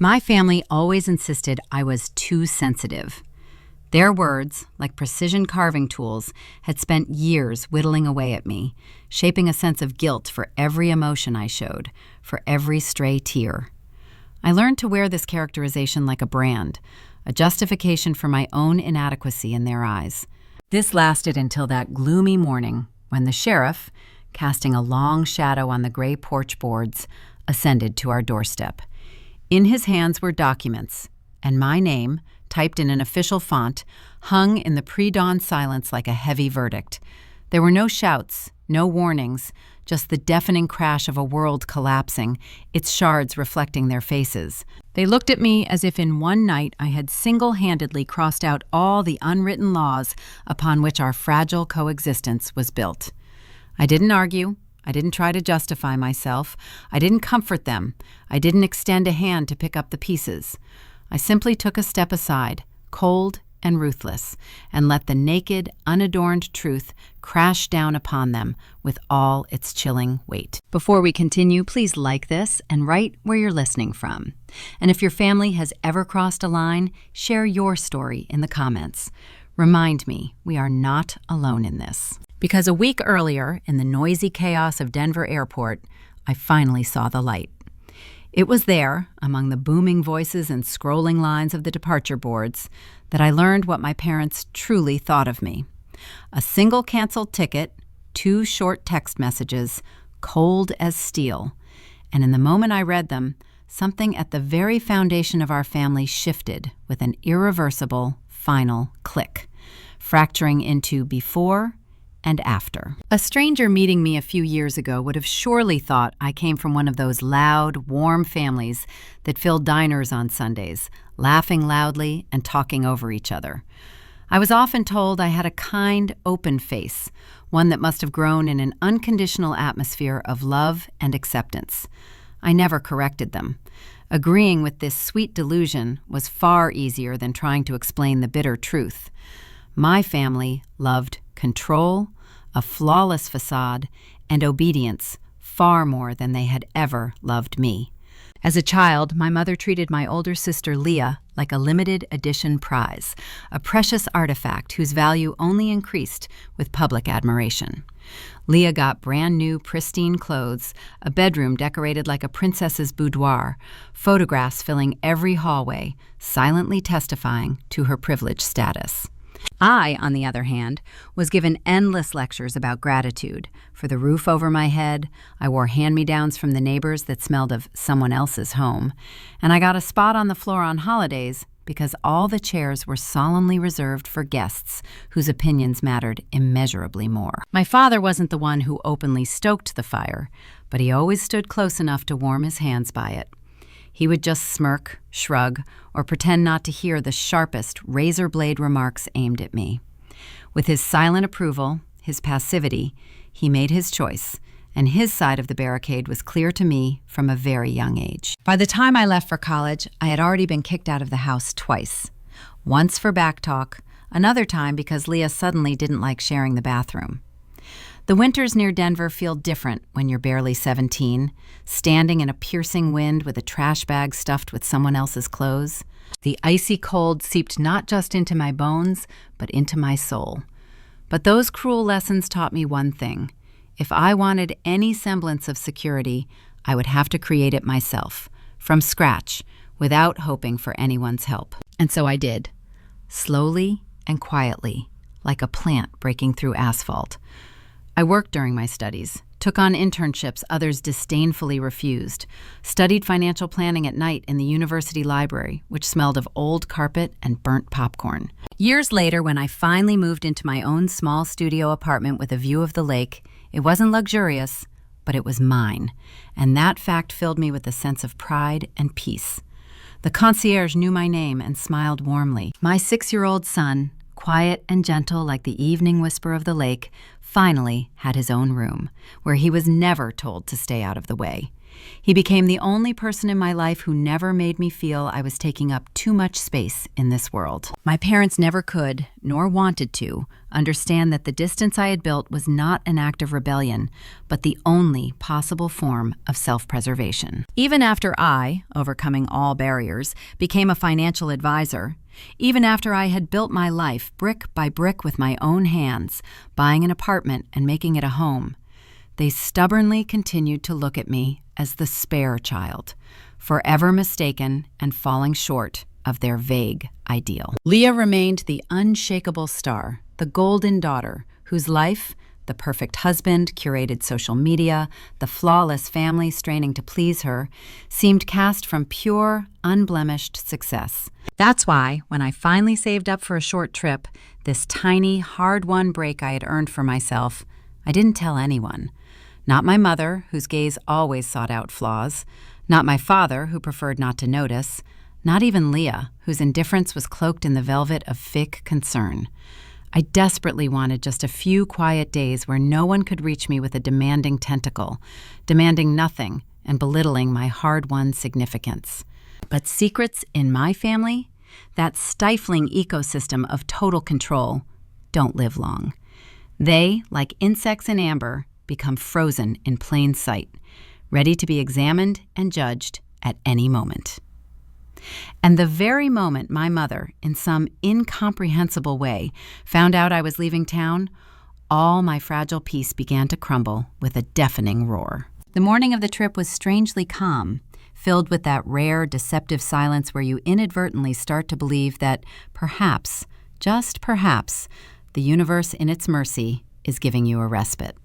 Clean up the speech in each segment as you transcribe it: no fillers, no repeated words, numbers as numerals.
My family always insisted I was too sensitive. Their words, like precision carving tools, had spent years whittling away at me, shaping a sense of guilt for every emotion I showed, for every stray tear. I learned to wear this characterization like a brand, a justification for my own inadequacy in their eyes. This lasted until that gloomy morning when the sheriff, casting a long shadow on the gray porch boards, ascended to our doorstep. In his hands were documents, and my name, typed in an official font, hung in the pre-dawn silence like a heavy verdict. There were no shouts, no warnings, just the deafening crash of a world collapsing, its shards reflecting their faces. They looked at me as if in one night I had single-handedly crossed out all the unwritten laws upon which our fragile coexistence was built. I didn't argue. I didn't try to justify myself. I didn't comfort them. I didn't extend a hand to pick up the pieces. I simply took a step aside, cold and ruthless, and let the naked, unadorned truth crash down upon them with all its chilling weight. Before we continue, please like this and write where you're listening from. And if your family has ever crossed a line, share your story in the comments. Remind me, we are not alone in this. Because a week earlier, in the noisy chaos of Denver Airport, I finally saw the light. It was there, among the booming voices and scrolling lines of the departure boards, that I learned what my parents truly thought of me. A single canceled ticket, 2 short text messages, cold as steel. And in the moment I read them, something at the very foundation of our family shifted with an irreversible, final click, fracturing into before and after. A stranger meeting me a few years ago would have surely thought I came from one of those loud, warm families that filled diners on Sundays, laughing loudly and talking over each other. I was often told I had a kind, open face, one that must have grown in an unconditional atmosphere of love and acceptance. I never corrected them. Agreeing with this sweet delusion was far easier than trying to explain the bitter truth. My family loved control, a flawless facade, and obedience far more than they had ever loved me. As a child, my mother treated my older sister Leah like a limited edition prize, a precious artifact whose value only increased with public admiration. Leah got brand new, pristine clothes, a bedroom decorated like a princess's boudoir, photographs filling every hallway, silently testifying to her privileged status. I, on the other hand, was given endless lectures about gratitude. For the roof over my head, I wore hand-me-downs from the neighbors that smelled of someone else's home, and I got a spot on the floor on holidays because all the chairs were solemnly reserved for guests whose opinions mattered immeasurably more. My father wasn't the one who openly stoked the fire, but he always stood close enough to warm his hands by it. He would just smirk, shrug, or pretend not to hear the sharpest razor blade remarks aimed at me. With his silent approval, his passivity, he made his choice, and his side of the barricade was clear to me from a very young age. By the time I left for college, I had already been kicked out of the house twice. Once for backtalk, another time because Leah suddenly didn't like sharing the bathroom. The winters near Denver feel different when you're barely 17, standing in a piercing wind with a trash bag stuffed with someone else's clothes. The icy cold seeped not just into my bones, but into my soul. But those cruel lessons taught me one thing. If I wanted any semblance of security, I would have to create it myself, from scratch, without hoping for anyone's help. And so I did, slowly and quietly, like a plant breaking through asphalt. I worked during my studies, took on internships others disdainfully refused, studied financial planning at night in the university library, which smelled of old carpet and burnt popcorn. Years later, when I finally moved into my own small studio apartment with a view of the lake, it wasn't luxurious, but it was mine, and that fact filled me with a sense of pride and peace. The concierge knew my name and smiled warmly. My 6-year-old son, quiet and gentle like the evening whisper of the lake, finally had his own room, where he was never told to stay out of the way. He became the only person in my life who never made me feel I was taking up too much space in this world. My parents never could, nor wanted to, understand that the distance I had built was not an act of rebellion, but the only possible form of self-preservation. Even after I, overcoming all barriers, became a financial advisor, even after I had built my life brick by brick with my own hands, buying an apartment and making it a home, they stubbornly continued to look at me as the spare child, forever mistaken and falling short of their vague ideal. Leah remained the unshakable star, the golden daughter, whose life, the perfect husband, curated social media, the flawless family straining to please her, seemed cast from pure, unblemished success. That's why, when I finally saved up for a short trip, this tiny, hard-won break I had earned for myself, I didn't tell anyone. Not my mother, whose gaze always sought out flaws. Not my father, who preferred not to notice. Not even Leah, whose indifference was cloaked in the velvet of fake concern. I desperately wanted just a few quiet days where no one could reach me with a demanding tentacle, demanding nothing and belittling my hard-won significance. But secrets in my family, that stifling ecosystem of total control, don't live long. They, like insects in amber, become frozen in plain sight, ready to be examined and judged at any moment. And the very moment my mother, in some incomprehensible way, found out I was leaving town, all my fragile peace began to crumble with a deafening roar. The morning of the trip was strangely calm, filled with that rare, deceptive silence where you inadvertently start to believe that perhaps, just perhaps, the universe in its mercy is giving you a respite.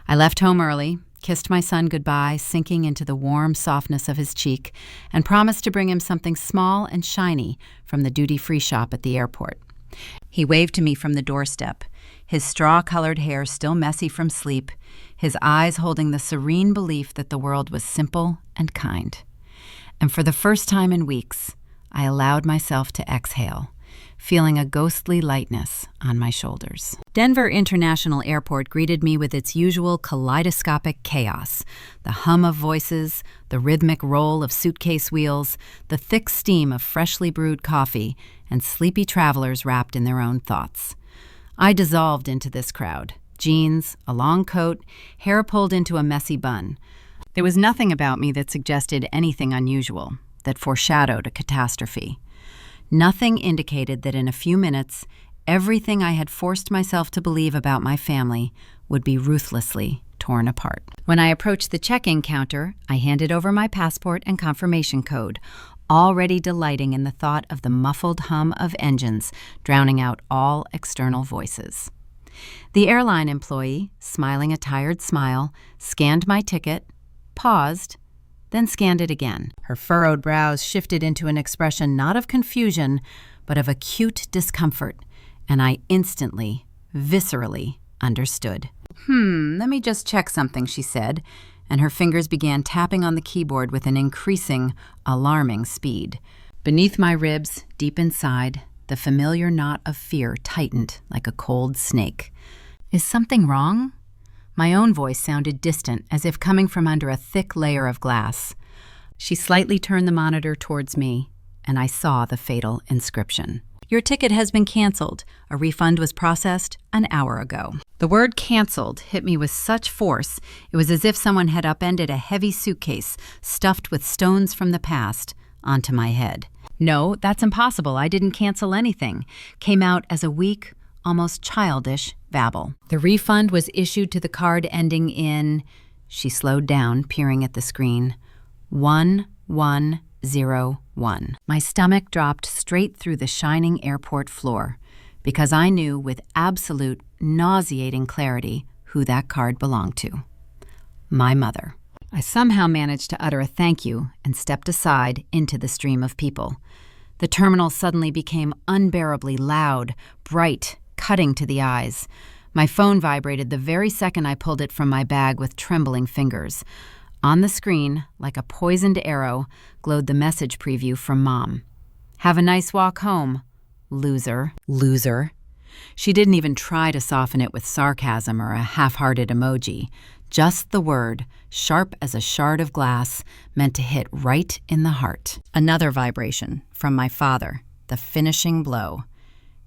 I left home early, kissed my son goodbye, sinking into the warm softness of his cheek, and promised to bring him something small and shiny from the duty-free shop at the airport. He waved to me from the doorstep, his straw-colored hair still messy from sleep, his eyes holding the serene belief that the world was simple and kind. And for the first time in weeks, I allowed myself to exhale, feeling a ghostly lightness on my shoulders. Denver International Airport greeted me with its usual kaleidoscopic chaos, the hum of voices, the rhythmic roll of suitcase wheels, the thick steam of freshly brewed coffee, and sleepy travelers wrapped in their own thoughts. I dissolved into this crowd, jeans, a long coat, hair pulled into a messy bun. There was nothing about me that suggested anything unusual, that foreshadowed a catastrophe. Nothing indicated that in a few minutes, everything I had forced myself to believe about my family would be ruthlessly torn apart. When I approached the check-in counter, I handed over my passport and confirmation code, already delighting in the thought of the muffled hum of engines drowning out all external voices. The airline employee, smiling a tired smile, scanned my ticket, paused, then scanned it again. Her furrowed brows shifted into an expression not of confusion, but of acute discomfort, and I instantly, viscerally understood. Let me just check something, she said, and her fingers began tapping on the keyboard with an increasing, alarming speed. Beneath my ribs, deep inside, the familiar knot of fear tightened like a cold snake. Is something wrong? My own voice sounded distant, as if coming from under a thick layer of glass. She slightly turned the monitor towards me, and I saw the fatal inscription. Your ticket has been canceled. A refund was processed an hour ago. The word canceled hit me with such force, it was as if someone had upended a heavy suitcase stuffed with stones from the past onto my head. No, that's impossible. I didn't cancel anything. Came out as a weak, almost childish babble. The refund was issued to the card ending in, she slowed down, peering at the screen, 1101. My stomach dropped straight through the shining airport floor, because I knew with absolute, nauseating clarity who that card belonged to. My mother. I somehow managed to utter a thank you and stepped aside into the stream of people. The terminal suddenly became unbearably loud, bright, cutting to the eyes. My phone vibrated the very second I pulled it from my bag with trembling fingers. On the screen, like a poisoned arrow, glowed the message preview from Mom. Have a nice walk home, loser. Loser. She didn't even try to soften it with sarcasm or a half-hearted emoji. Just the word, sharp as a shard of glass, meant to hit right in the heart. Another vibration from my father, the finishing blow.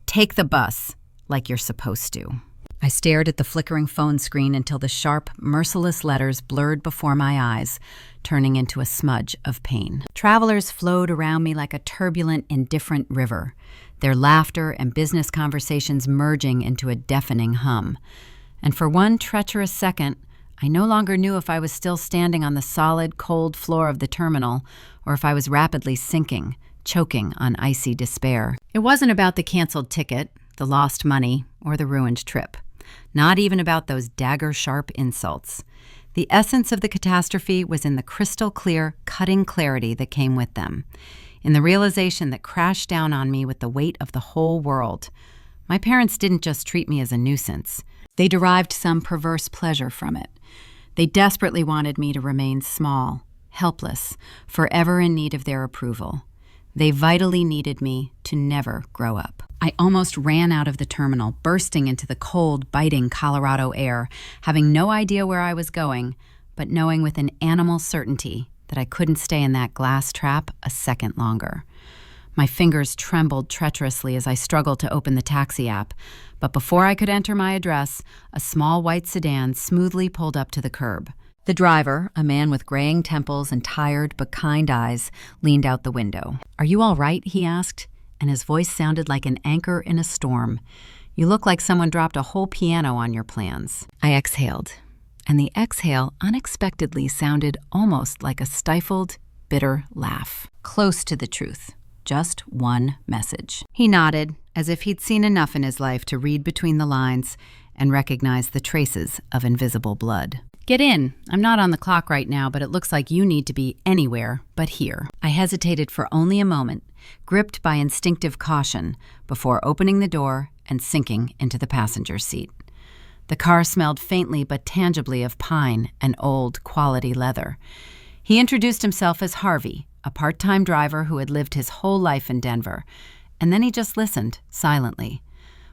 Take the bus, like you're supposed to. I stared at the flickering phone screen until the sharp, merciless letters blurred before my eyes, turning into a smudge of pain. Travelers flowed around me like a turbulent, indifferent river, their laughter and business conversations merging into a deafening hum. And for one treacherous second, I no longer knew if I was still standing on the solid, cold floor of the terminal or if I was rapidly sinking, choking on icy despair. It wasn't about the canceled ticket, the lost money, or the ruined trip. Not even about those dagger-sharp insults. The essence of the catastrophe was in the crystal-clear, cutting clarity that came with them, in the realization that crashed down on me with the weight of the whole world. My parents didn't just treat me as a nuisance. They derived some perverse pleasure from it. They desperately wanted me to remain small, helpless, forever in need of their approval. They vitally needed me to never grow up. I almost ran out of the terminal, bursting into the cold, biting Colorado air, having no idea where I was going, but knowing with an animal certainty that I couldn't stay in that glass trap a second longer. My fingers trembled treacherously as I struggled to open the taxi app, but before I could enter my address, a small white sedan smoothly pulled up to the curb. The driver, a man with graying temples and tired but kind eyes, leaned out the window. "Are you all right?" he asked, and his voice sounded like an anchor in a storm. "You look like someone dropped a whole piano on your plans." I exhaled, and the exhale unexpectedly sounded almost like a stifled, bitter laugh. Close to the truth. Just one message. He nodded, as if he'd seen enough in his life to read between the lines and recognize the traces of invisible blood. "Get in. I'm not on the clock right now, but it looks like you need to be anywhere but here." I hesitated for only a moment, gripped by instinctive caution, before opening the door and sinking into the passenger seat. The car smelled faintly but tangibly of pine and old, quality leather. He introduced himself as Harvey, a part-time driver who had lived his whole life in Denver, and then he just listened, silently,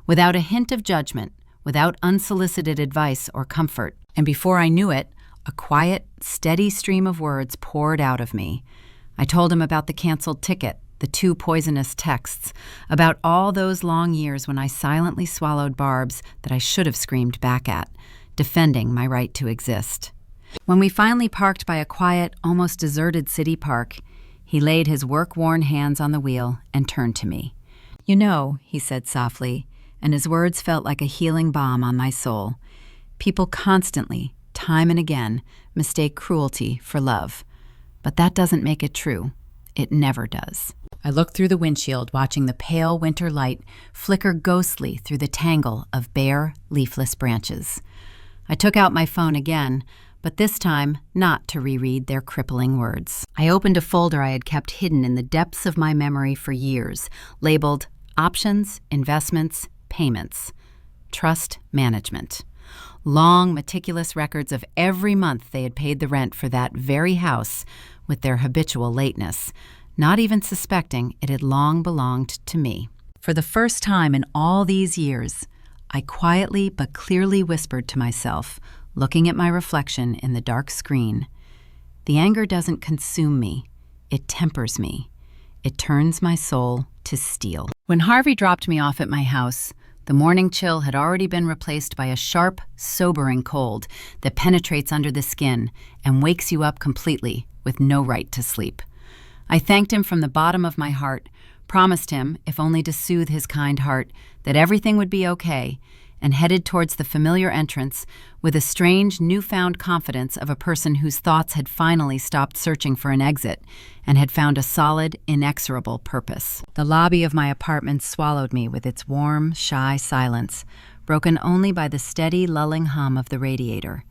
without a hint of judgment, without unsolicited advice or comfort. And before I knew it, a quiet, steady stream of words poured out of me. I told him about the canceled ticket, the 2 poisonous texts, about all those long years when I silently swallowed barbs that I should have screamed back at, defending my right to exist. When we finally parked by a quiet, almost deserted city park, he laid his work-worn hands on the wheel and turned to me. "You know," he said softly, and his words felt like a healing balm on my soul, "people constantly, time and again, mistake cruelty for love. But that doesn't make it true. It never does." I looked through the windshield, watching the pale winter light flicker ghostly through the tangle of bare, leafless branches. I took out my phone again, but this time not to reread their crippling words. I opened a folder I had kept hidden in the depths of my memory for years, labeled Options, Investments, Payments, Trust Management. Long, meticulous records of every month they had paid the rent for that very house with their habitual lateness, not even suspecting it had long belonged to me. For the first time in all these years, I quietly but clearly whispered to myself, looking at my reflection in the dark screen, "The anger doesn't consume me, it tempers me. It turns my soul to steel." When Harvey dropped me off at my house, the morning chill had already been replaced by a sharp, sobering cold that penetrates under the skin and wakes you up completely with no right to sleep. I thanked him from the bottom of my heart, promised him, if only to soothe his kind heart, that everything would be okay, and headed towards the familiar entrance with a strange, newfound confidence of a person whose thoughts had finally stopped searching for an exit and had found a solid, inexorable purpose. The lobby of my apartment swallowed me with its warm, shy silence, broken only by the steady, lulling hum of the radiator.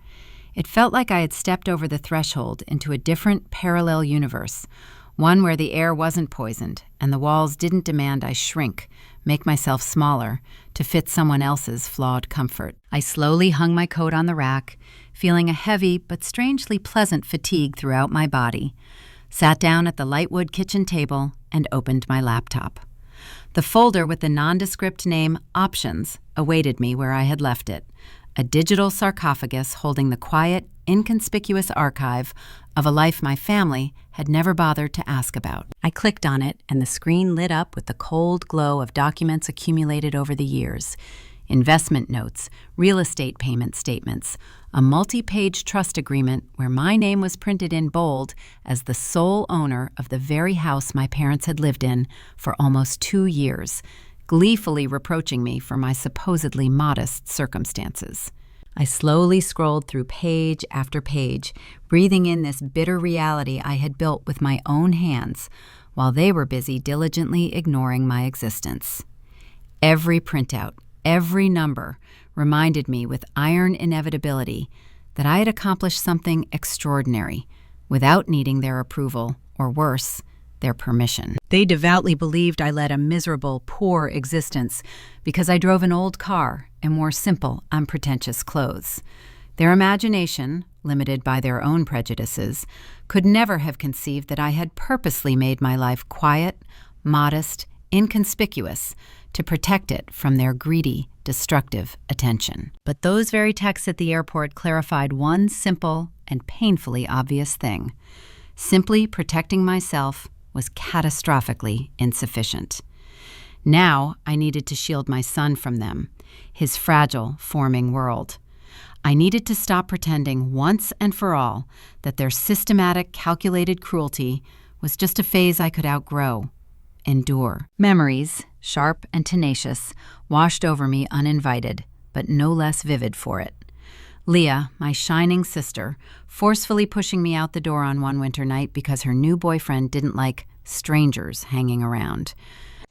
It felt like I had stepped over the threshold into a different, parallel universe, one where the air wasn't poisoned and the walls didn't demand I shrink, make myself smaller, to fit someone else's flawed comfort. I slowly hung my coat on the rack, feeling a heavy but strangely pleasant fatigue throughout my body, sat down at the lightwood kitchen table, and opened my laptop. The folder with the nondescript name Options awaited me where I had left it, a digital sarcophagus holding the quiet, inconspicuous archive of a life my family had never bothered to ask about. I clicked on it, and the screen lit up with the cold glow of documents accumulated over the years. Investment notes, real estate payment statements, a multi-page trust agreement where my name was printed in bold as the sole owner of the very house my parents had lived in for almost 2 years, gleefully reproaching me for my supposedly modest circumstances. I slowly scrolled through page after page, breathing in this bitter reality I had built with my own hands, while they were busy diligently ignoring my existence. Every printout, every number reminded me with iron inevitability that I had accomplished something extraordinary without needing their approval, or worse, their permission. They devoutly believed I led a miserable, poor existence because I drove an old car and wore simple, unpretentious clothes. Their imagination, limited by their own prejudices, could never have conceived that I had purposely made my life quiet, modest, inconspicuous, to protect it from their greedy, destructive attention. But those very texts at the airport clarified one simple and painfully obvious thing. Simply protecting myself was catastrophically insufficient. Now I needed to shield my son from them, his fragile, forming world. I needed to stop pretending once and for all that their systematic, calculated cruelty was just a phase I could outgrow, endure. Memories, sharp and tenacious, washed over me uninvited, but no less vivid for it. Leah, my shining sister, forcefully pushing me out the door on one winter night because her new boyfriend didn't like strangers hanging around.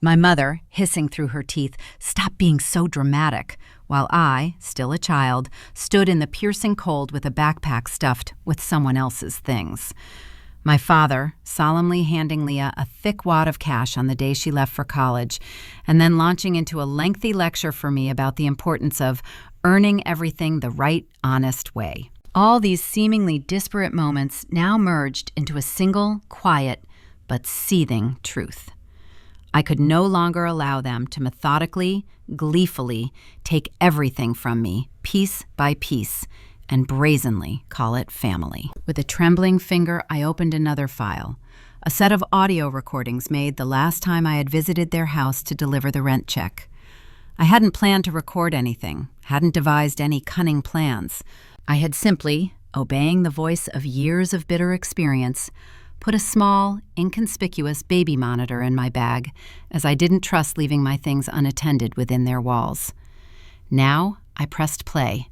My mother, hissing through her teeth, "Stop being so dramatic," while I, still a child, stood in the piercing cold with a backpack stuffed with someone else's things. My father, solemnly handing Leah a thick wad of cash on the day she left for college, and then launching into a lengthy lecture for me about the importance of earning everything the right, honest way. All these seemingly disparate moments now merged into a single, quiet, but seething truth. I could no longer allow them to methodically, gleefully take everything from me, piece by piece, and brazenly call it family. With a trembling finger, I opened another file, a set of audio recordings made the last time I had visited their house to deliver the rent check. I hadn't planned to record anything, hadn't devised any cunning plans. I had simply, obeying the voice of years of bitter experience, put a small, inconspicuous baby monitor in my bag, as I didn't trust leaving my things unattended within their walls. Now I pressed play,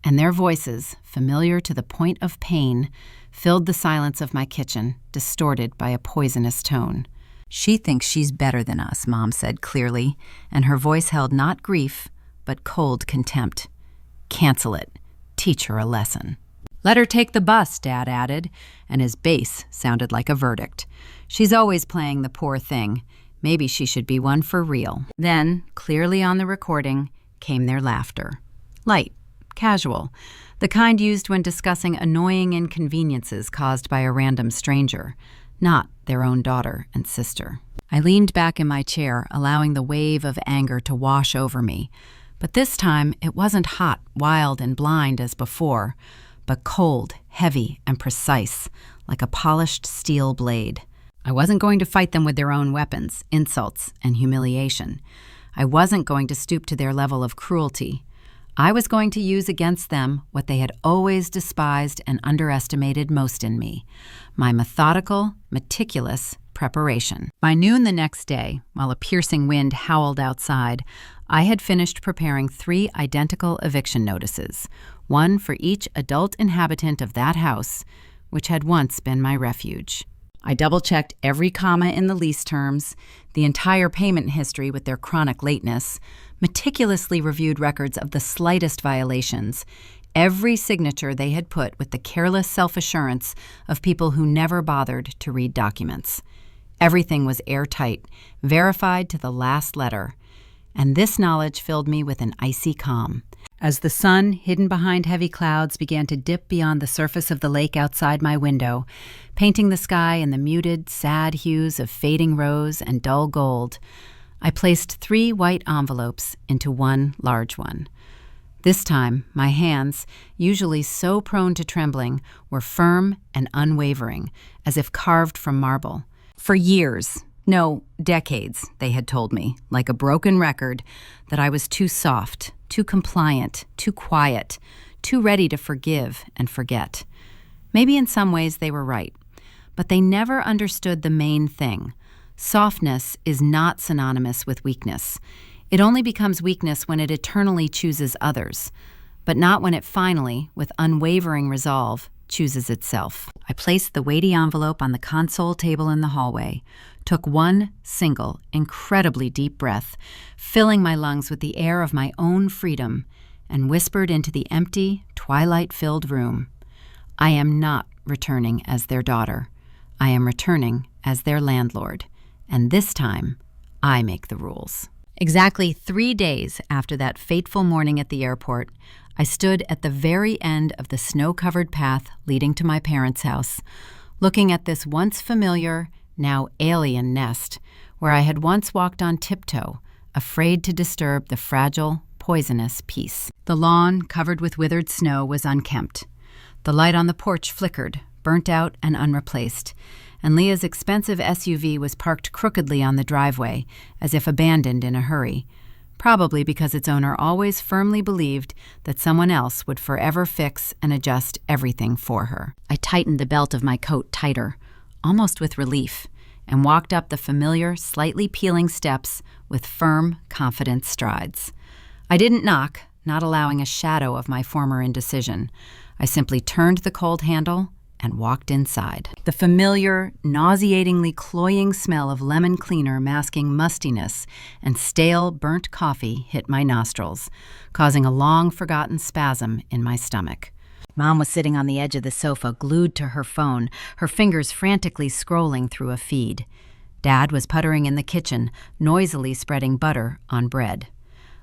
and their voices, familiar to the point of pain, filled the silence of my kitchen, distorted by a poisonous tone. "She thinks she's better than us," Mom said clearly, and her voice held not grief, but cold contempt. "Cancel it. Teach her a lesson." "Let her take the bus," Dad added, and his bass sounded like a verdict. "She's always playing the poor thing. Maybe she should be one for real." Then, clearly on the recording, came their laughter. Light, casual, the kind used when discussing annoying inconveniences caused by a random stranger, not their own daughter and sister. I leaned back in my chair, allowing the wave of anger to wash over me. But this time, it wasn't hot, wild, and blind as before, but cold, heavy, and precise, like a polished steel blade. I wasn't going to fight them with their own weapons, insults, and humiliation. I wasn't going to stoop to their level of cruelty. I was going to use against them what they had always despised and underestimated most in me, my methodical, meticulous preparation. By noon the next day, while a piercing wind howled outside, I had finished preparing 3 identical eviction notices, one for each adult inhabitant of that house, which had once been my refuge. I double-checked every comma in the lease terms, the entire payment history with their chronic lateness, meticulously reviewed records of the slightest violations, every signature they had put with the careless self-assurance of people who never bothered to read documents. Everything was airtight, verified to the last letter, and this knowledge filled me with an icy calm. As the sun, hidden behind heavy clouds, began to dip beyond the surface of the lake outside my window, painting the sky in the muted, sad hues of fading rose and dull gold, I placed 3 white envelopes into one large one. This time, my hands, usually so prone to trembling, were firm and unwavering, as if carved from marble. For years, no, decades, they had told me, like a broken record, that I was too soft, too compliant, too quiet, too ready to forgive and forget. Maybe in some ways they were right, but they never understood the main thing. Softness is not synonymous with weakness. It only becomes weakness when it eternally chooses others, but not when it finally, with unwavering resolve, chooses itself. I placed the weighty envelope on the console table in the hallway, took one single, incredibly deep breath, filling my lungs with the air of my own freedom, and whispered into the empty, twilight-filled room, I am not returning as their daughter. I am returning as their landlord, and this time, I make the rules. Exactly 3 days after that fateful morning at the airport, I stood at the very end of the snow-covered path leading to my parents' house, looking at this once familiar, now alien nest, where I had once walked on tiptoe, afraid to disturb the fragile, poisonous peace. The lawn, covered with withered snow, was unkempt. The light on the porch flickered, burnt out and unreplaced, and Leah's expensive SUV was parked crookedly on the driveway, as if abandoned in a hurry, probably because its owner always firmly believed that someone else would forever fix and adjust everything for her. I tightened the belt of my coat tighter, almost with relief, and walked up the familiar, slightly peeling steps with firm, confident strides. I didn't knock, not allowing a shadow of my former indecision. I simply turned the cold handle and walked inside. The familiar, nauseatingly cloying smell of lemon cleaner masking mustiness and stale, burnt coffee hit my nostrils, causing a long-forgotten spasm in my stomach. Mom was sitting on the edge of the sofa, glued to her phone, her fingers frantically scrolling through a feed. Dad was puttering in the kitchen, noisily spreading butter on bread.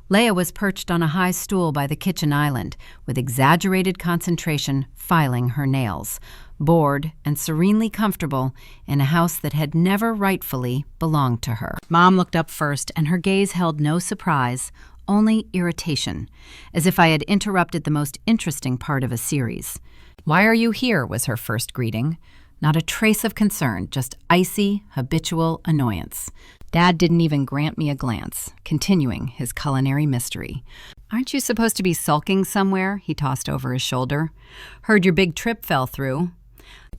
Leah was perched on a high stool by the kitchen island, with exaggerated concentration filing her nails, bored and serenely comfortable in a house that had never rightfully belonged to her. Mom looked up first, and her gaze held no surprise, only irritation, as if I had interrupted the most interesting part of a series. "Why are you here?" was her first greeting. Not a trace of concern, just icy, habitual annoyance. Dad didn't even grant me a glance, continuing his culinary mystery. "Aren't you supposed to be sulking somewhere?" he tossed over his shoulder. "Heard your big trip fell through."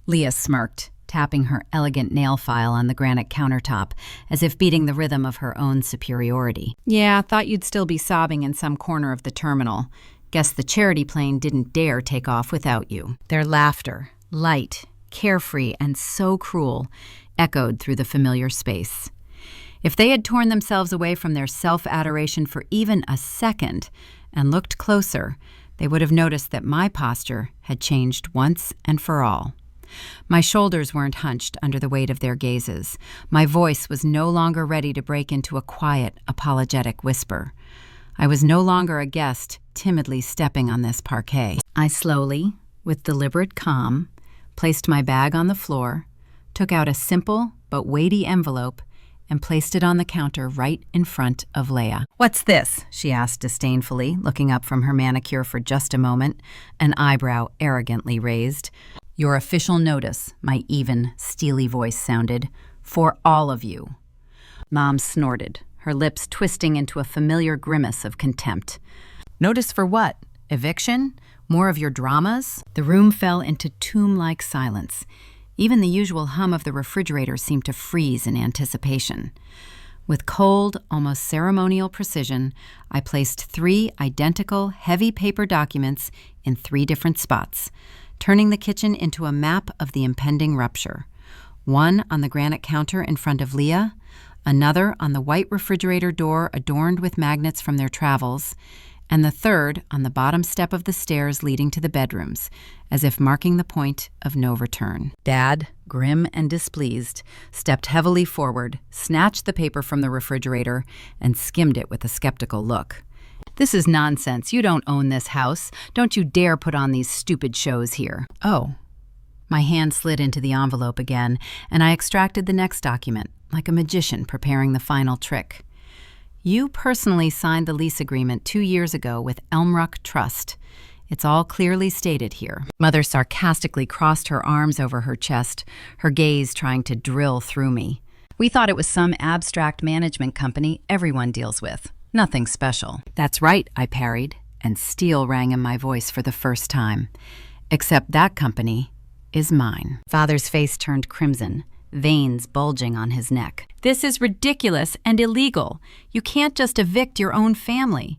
Leah smirked, tapping her elegant nail file on the granite countertop, as if beating the rhythm of her own superiority. "Yeah, thought you'd still be sobbing in some corner of the terminal. Guess the charity plane didn't dare take off without you." Their laughter, light, carefree, and so cruel, echoed through the familiar space. If they had torn themselves away from their self-adoration for even a second and looked closer, they would have noticed that my posture had changed once and for all. My shoulders weren't hunched under the weight of their gazes. My voice was no longer ready to break into a quiet, apologetic whisper. I was no longer a guest timidly stepping on this parquet. I slowly, with deliberate calm, placed my bag on the floor, took out a simple but weighty envelope, and placed it on the counter right in front of Leah. "What's this?" she asked disdainfully, looking up from her manicure for just a moment, an eyebrow arrogantly raised. "Your official notice," my even, steely voice sounded, "for all of you." Mom snorted, her lips twisting into a familiar grimace of contempt. "Notice for what? Eviction? More of your dramas?" The room fell into tomb-like silence. Even the usual hum of the refrigerator seemed to freeze in anticipation. With cold, almost ceremonial precision, I placed 3 identical, heavy paper documents in 3 different spots, turning the kitchen into a map of the impending rupture. One on the granite counter in front of Leah, another on the white refrigerator door adorned with magnets from their travels, and the third on the bottom step of the stairs leading to the bedrooms, as if marking the point of no return. Dad, grim and displeased, stepped heavily forward, snatched the paper from the refrigerator, and skimmed it with a skeptical look. "This is nonsense. You don't own this house. Don't you dare put on these stupid shows here." "Oh." My hand slid into the envelope again, and I extracted the next document, like a magician preparing the final trick. You personally signed the lease agreement 2 years ago with Elmruck Trust. It's all clearly stated here." Mother sarcastically crossed her arms over her chest, her gaze trying to drill through me. "We thought it was some abstract management company everyone deals with. Nothing special." "That's right," I parried, and steel rang in my voice for the first time. "Except that company is mine." Father's face turned crimson, veins bulging on his neck. "This is ridiculous and illegal. You can't just evict your own family."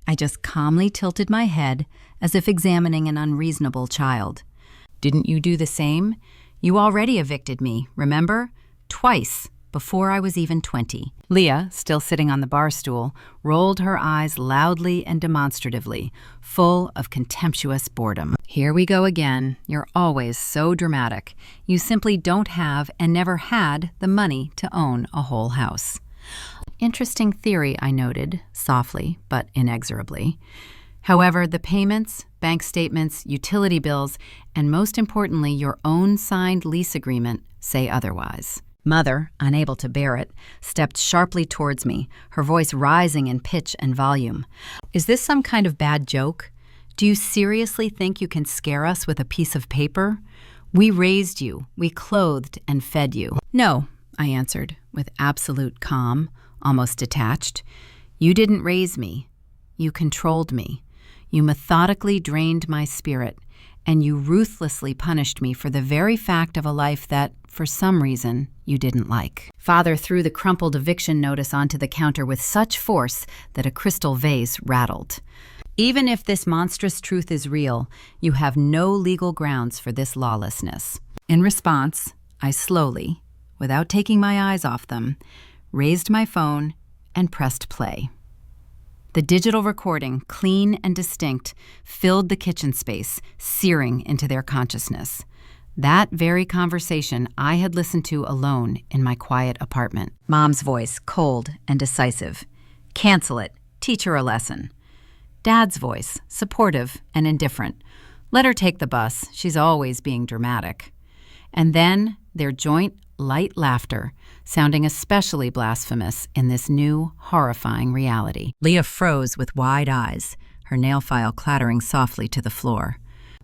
I just calmly tilted my head as if examining an unreasonable child. "Didn't you do the same? You already evicted me, remember? Twice, before I was even 20. Leah, still sitting on the bar stool, rolled her eyes loudly and demonstratively, full of contemptuous boredom. "Here we go again. You're always so dramatic. You simply don't have and never had the money to own a whole house." "Interesting theory," I noted, softly but inexorably. "However, the payments, bank statements, utility bills, and most importantly, your own signed lease agreement say otherwise." Mother, unable to bear it, stepped sharply towards me, her voice rising in pitch and volume. "Is this some kind of bad joke? Do you seriously think you can scare us with a piece of paper? We raised you, we clothed and fed you." "No," I answered, with absolute calm, almost detached. "You didn't raise me. You controlled me. You methodically drained my spirit, and you ruthlessly punished me for the very fact of a life that, for some reason, you didn't like." Father threw the crumpled eviction notice onto the counter with such force that a crystal vase rattled. "Even if this monstrous truth is real, you have no legal grounds for this lawlessness." In response, I slowly, without taking my eyes off them, raised my phone and pressed play. The digital recording, clean and distinct, filled the kitchen space, searing into their consciousness. That very conversation I had listened to alone in my quiet apartment. Mom's voice, cold and decisive. "Cancel it. Teach her a lesson." Dad's voice, supportive and indifferent. "Let her take the bus. She's always being dramatic." And then their joint, light laughter, sounding especially blasphemous in this new, horrifying reality. Leah froze with wide eyes, her nail file clattering softly to the floor.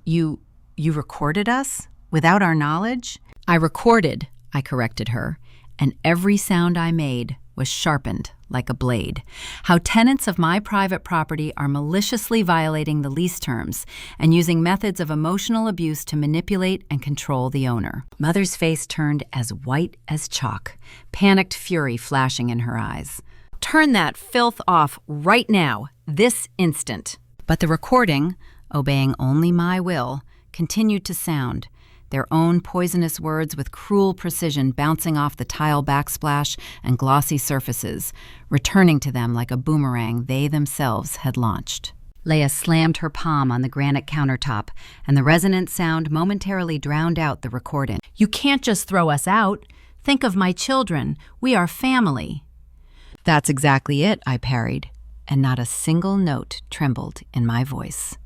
You recorded us? Without our knowledge?" "I recorded," I corrected her, "and every sound I made was sharpened like a blade. How tenants of my private property are maliciously violating the lease terms and using methods of emotional abuse to manipulate and control the owner." Mother's face turned as white as chalk, panicked fury flashing in her eyes. "Turn that filth off right now, this instant." But the recording, obeying only my will, continued to sound, their own poisonous words with cruel precision bouncing off the tile backsplash and glossy surfaces, returning to them like a boomerang they themselves had launched. Leah slammed her palm on the granite countertop, and the resonant sound momentarily drowned out the recording. "You can't just throw us out. Think of my children. We are family." "That's exactly it," I parried, and not a single note trembled in my voice.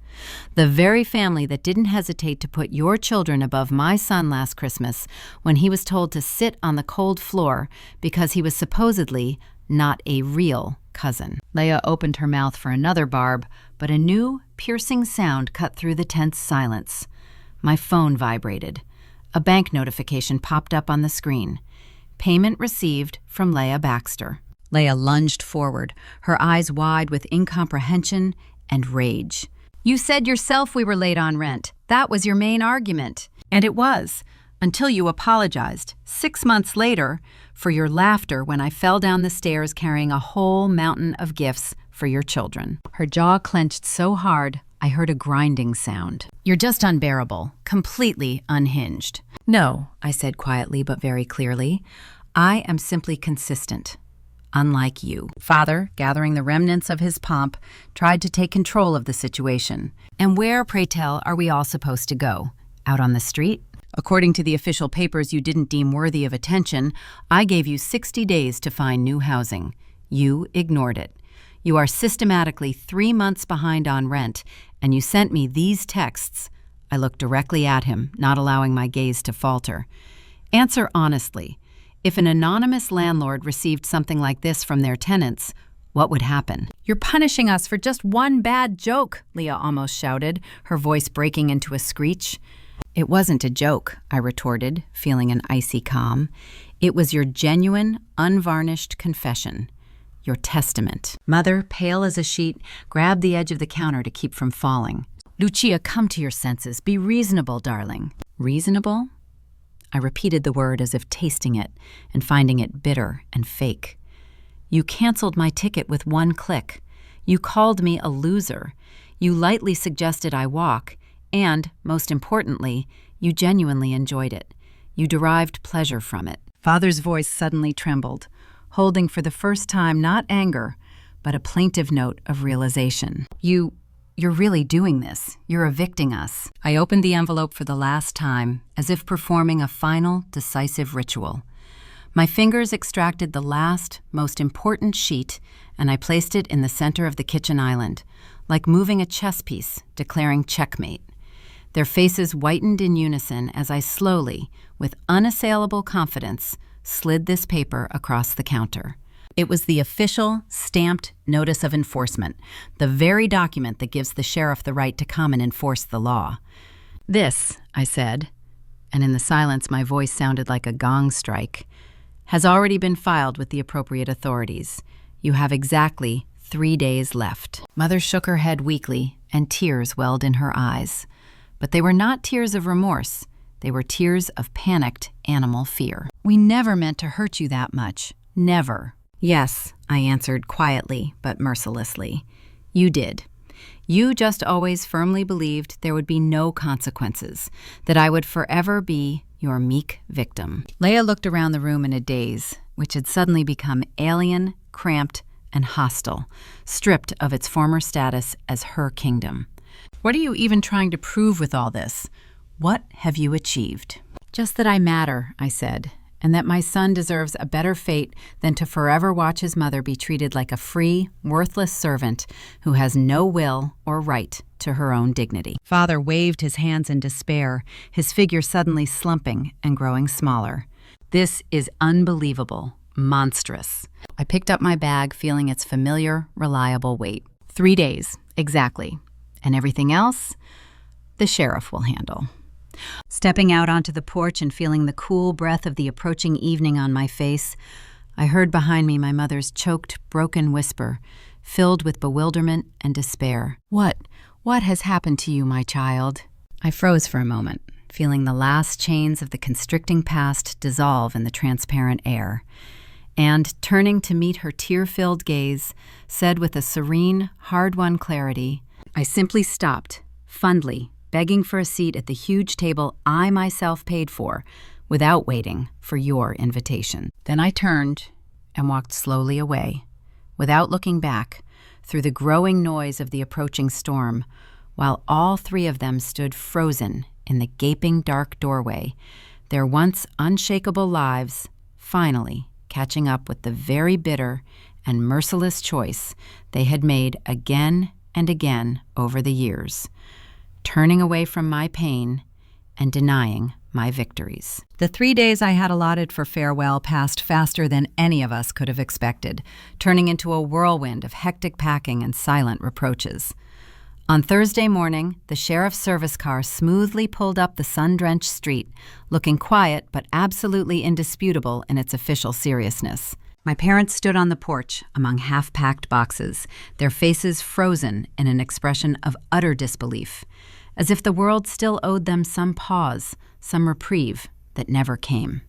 "The very family that didn't hesitate to put your children above my son last Christmas when he was told to sit on the cold floor because he was supposedly not a real cousin." Leah opened her mouth for another barb, but a new, piercing sound cut through the tense silence. My phone vibrated. A bank notification popped up on the screen. "Payment received from Leah Baxter." Leah lunged forward, her eyes wide with incomprehension and rage. "You said yourself we were late on rent. That was your main argument." "And it was, until you apologized, 6 months later, for your laughter when I fell down the stairs carrying a whole mountain of gifts for your children." Her jaw clenched so hard, I heard a grinding sound. "You're just unbearable, completely unhinged." "No," I said quietly but very clearly. "I am simply consistent. Unlike you." Father, gathering the remnants of his pomp, tried to take control of the situation. "And where, pray tell, are we all supposed to go? Out on the street? According to the official papers you didn't deem worthy of attention, I gave you 60 days to find new housing. You ignored it. You are systematically 3 months behind on rent, and you sent me these texts." I looked directly at him, not allowing my gaze to falter. "Answer honestly. If an anonymous landlord received something like this from their tenants, What would happen? "You're punishing us for just one bad joke," Leah almost shouted, her voice breaking into a screech. It wasn't a joke, I retorted, feeling an icy calm. It was your genuine, unvarnished confession. Your testament. Mother, pale as a sheet, grabbed the edge of the counter to keep from falling. "Lucia, come to your senses. Be reasonable, darling." Reasonable? I repeated the word as if tasting it and finding it bitter and fake. You canceled my ticket with one click. You called me a loser. You lightly suggested I walk, and, most importantly, you genuinely enjoyed it. You derived pleasure from it. Father's voice suddenly trembled, holding for the first time not anger, but a plaintive note of realization. You're really doing this. You're evicting us. I opened the envelope for the last time, as if performing a final, decisive ritual. My fingers extracted the last, most important sheet, and I placed it in the center of the kitchen island, like moving a chess piece, declaring checkmate. Their faces whitened in unison as I slowly, with unassailable confidence, slid this paper across the counter. It was the official, stamped notice of enforcement, the very document that gives the sheriff the right to come and enforce the law. "This," I said, and in the silence my voice sounded like a gong strike, "has already been filed with the appropriate authorities. You have exactly 3 days left." Mother shook her head weakly, and tears welled in her eyes. But they were not tears of remorse. They were tears of panicked animal fear. "We never meant to hurt you that much. Never." "Yes," I answered quietly but mercilessly. "You did. You just always firmly believed there would be no consequences, that I would forever be your meek victim." Leah looked around the room in a daze, which had suddenly become alien, cramped, and hostile, stripped of its former status as her kingdom. "What are you even trying to prove with all this? What have you achieved?" "Just that I matter," I said, "and that my son deserves a better fate than to forever watch his mother be treated like a free, worthless servant who has no will or right to her own dignity." Father waved his hands in despair, his figure suddenly slumping and growing smaller. "This is unbelievable, monstrous." I picked up my bag, feeling its familiar, reliable weight. 3 days, exactly. And everything else, the sheriff will handle. Stepping out onto the porch and feeling the cool breath of the approaching evening on my face, I heard behind me my mother's choked, broken whisper, filled with bewilderment and despair. What has happened to you, my child?" I froze for a moment, feeling the last chains of the constricting past dissolve in the transparent air, and, turning to meet her tear-filled gaze, said with a serene, hard-won clarity, "I simply stopped, fondly, begging for a seat at the huge table I myself paid for, without waiting for your invitation." Then I turned and walked slowly away, without looking back, through the growing noise of the approaching storm, while all 3 of them stood frozen in the gaping dark doorway, their once unshakable lives finally catching up with the very bitter and merciless choice they had made again and again over the years, turning away from my pain and denying my victories. The 3 days I had allotted for farewell passed faster than any of us could have expected, turning into a whirlwind of hectic packing and silent reproaches. On Thursday morning, the sheriff's service car smoothly pulled up the sun-drenched street, looking quiet but absolutely indisputable in its official seriousness. My parents stood on the porch among half-packed boxes, their faces frozen in an expression of utter disbelief, as if the world still owed them some pause, some reprieve that never came.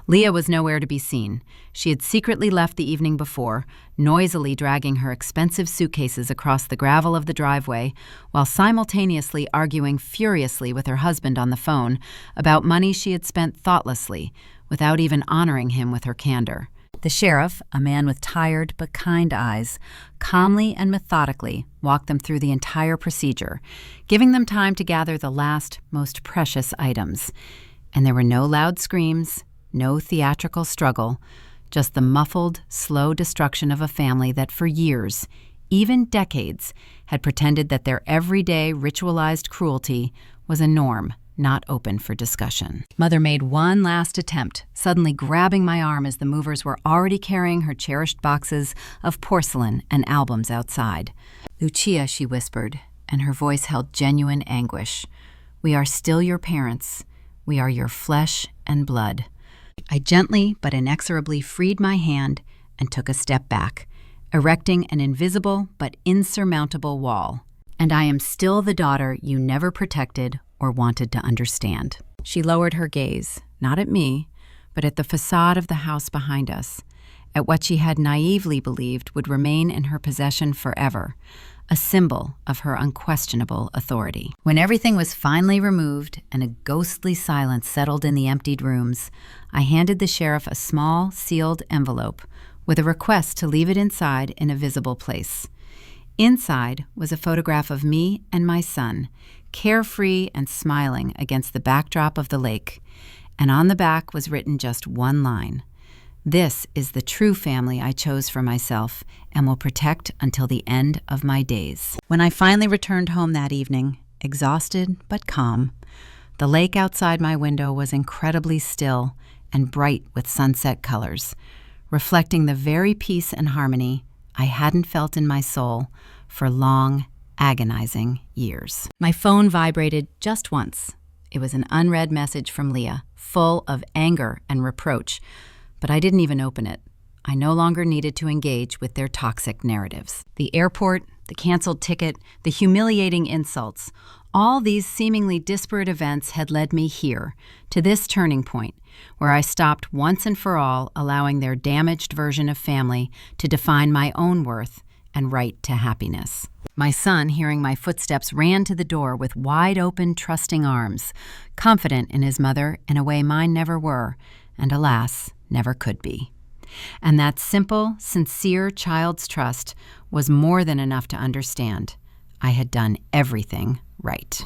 Leah was nowhere to be seen. She had secretly left the evening before, noisily dragging her expensive suitcases across the gravel of the driveway, while simultaneously arguing furiously with her husband on the phone about money she had spent thoughtlessly, without even honoring him with her candor. The sheriff, a man with tired but kind eyes, calmly and methodically walked them through the entire procedure, giving them time to gather the last, most precious items. And there were no loud screams, no theatrical struggle, just the muffled, slow destruction of a family that for years, even decades, had pretended that their everyday ritualized cruelty was a norm, not open for discussion. Mother made one last attempt, suddenly grabbing my arm as the movers were already carrying her cherished boxes of porcelain and albums outside. "Lucia," she whispered, and her voice held genuine anguish. "We are still your parents. We are your flesh and blood." I gently but inexorably freed my hand and took a step back, erecting an invisible but insurmountable wall. "And I am still the daughter you never protected or wanted to understand." She lowered her gaze, not at me, but at the facade of the house behind us, at what she had naively believed would remain in her possession forever, a symbol of her unquestionable authority. When everything was finally removed and a ghostly silence settled in the emptied rooms, I handed the sheriff a small, sealed envelope with a request to leave it inside in a visible place. Inside was a photograph of me and my son, carefree and smiling against the backdrop of the lake, and on the back was written just one line: "This is the true family I chose for myself and will protect until the end of my days." When I finally returned home that evening, exhausted but calm, the lake outside my window was incredibly still and bright with sunset colors, reflecting the very peace and harmony I hadn't felt in my soul for long, agonizing years. My phone vibrated just once. It was an unread message from Leah, full of anger and reproach, but I didn't even open it. I no longer needed to engage with their toxic narratives. The airport, the canceled ticket, the humiliating insults, all these seemingly disparate events had led me here, to this turning point, where I stopped once and for all allowing their damaged version of family to define my own worth and right to happiness. My son, hearing my footsteps, ran to the door with wide-open, trusting arms, confident in his mother in a way mine never were, and alas, never could be. And that simple, sincere child's trust was more than enough to understand I had done everything right.